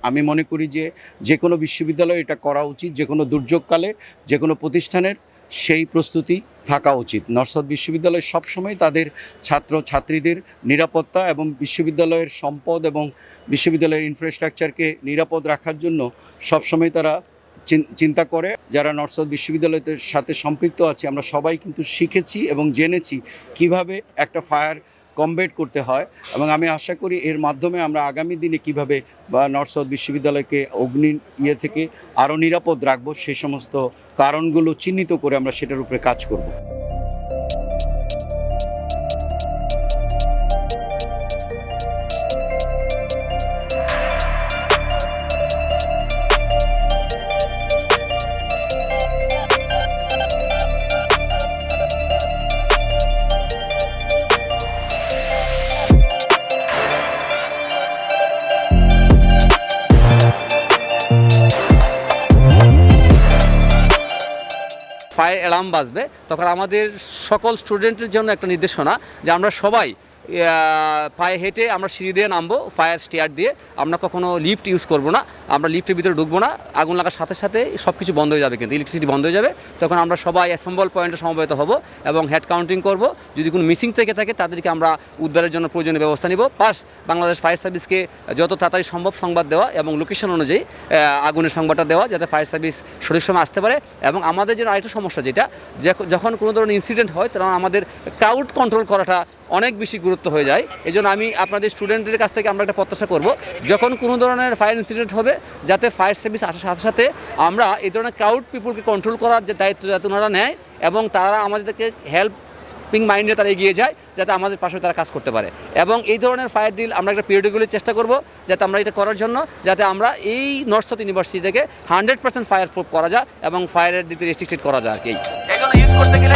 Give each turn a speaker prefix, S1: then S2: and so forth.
S1: আমি মনে করি যে কোনো বিশ্ববিদ্যালয়ে এটা করা উচিত, যে কোনো দুর্যোগকালে যে কোনো প্রতিষ্ঠানের সেই প্রস্তুতি থাকা উচিত। নর্থ সাউথ বিশ্ববিদ্যালয় সবসময় তাদের ছাত্র ছাত্রীদের নিরাপত্তা এবং বিশ্ববিদ্যালয়ের সম্পদ এবং বিশ্ববিদ্যালয়ের ইনফ্রাস্ট্রাকচারকে নিরাপদ রাখার জন্য সবসময় তারা চিন্তা করে। যারা নর্থ সাউথ বিশ্ববিদ্যালয়ের সাথে সম্পৃক্ত আছে আমরা সবাই কিন্তু শিখেছি এবং জেনেছি কিভাবে একটা ফায়ার কমবেট করতে হয়, এবং আমি আশা করি এর মাধ্যমে আমরা আগামী দিনে কিভাবে নর্থ সাউথ বিশ্ববিদ্যালয়কে অগ্নি থেকে আরও নিরাপদ রাখবো সেই সমস্ত কারণগুলো চিহ্নিত করে আমরা সেটার উপরে কাজ করব।
S2: ফায়ার অ্যালার্ম বাজবে, তখন আমাদের সকল স্টুডেন্টের জন্য একটা নির্দেশনা যে আমরা সবাই পায়ে হেঁটে আমরা সিঁড়ি দিয়ে নামবো, ফায়ার স্টেয়ার দিয়ে। আমরা কখনো লিফট ইউজ করব না, আমরা লিফটের ভিতরে ঢুকবো না। আগুন লাগার সাথে সাথে সব কিছু বন্ধ হয়ে যাবে, কিন্তু ইলেকট্রিসিটি বন্ধ হয়ে যাবে। তখন আমরা সবাই অ্যাসেম্বল পয়েন্টে সমবেত হব এবং হেড কাউন্টিং করব। যদি কোনো মিসিং থেকে থাকে তাদেরকে আমরা উদ্ধারের জন্য প্রয়োজনীয় ব্যবস্থা নিব। প্লাস বাংলাদেশ ফায়ার সার্ভিসকে যত তাড়াতাড়ি সম্ভব সংবাদ দেওয়া এবং লোকেশন অনুযায়ী আগুনের সংবাদটা দেওয়া, যাতে ফায়ার সার্ভিস সঠিক সময় আসতে পারে। এবং আমাদের জন্য আরেকটা সমস্যা, যেটা যখন কোনো ধরনের ইনসিডেন্ট হয় তখন আমাদের ক্রাউড কন্ট্রোল করাটা অনেক বেশি গুরুত্ব হয়ে যায়। এই জন্য আমি আপনাদের স্টুডেন্টদের কাছ থেকে আমরা একটা প্রত্যাশা করব, যখন কোনো ধরনের ফায়ার ইনসিডেন্ট হবে যাতে ফায়ার সার্ভিস আসার সাথে সাথে আমরা এই ধরনের ক্রাউড পিপুলকে কন্ট্রোল করার যে দায়িত্ব যাতে ওনারা নেয় এবং তারা আমাদেরকে হেল্পিং মাইন্ডে তারা এগিয়ে যায়, যাতে আমাদের পাশে তারা কাজ করতে পারে। এবং এই ধরনের ফায়ার ডিল আমরা একটা পিরিয়ডিক্যালি চেষ্টা করব যাতে আমরা এটা করার জন্য, যাতে আমরা এই নর্থ সাউথ ইউনিভার্সিটি থেকে 100% ফায়ার প্রুফ করা যায় এবং ফায়ারের দিকে রেস্ট্রিক্টেড করা যায় আর কি। এই জন্য ইউজ করতে গেলে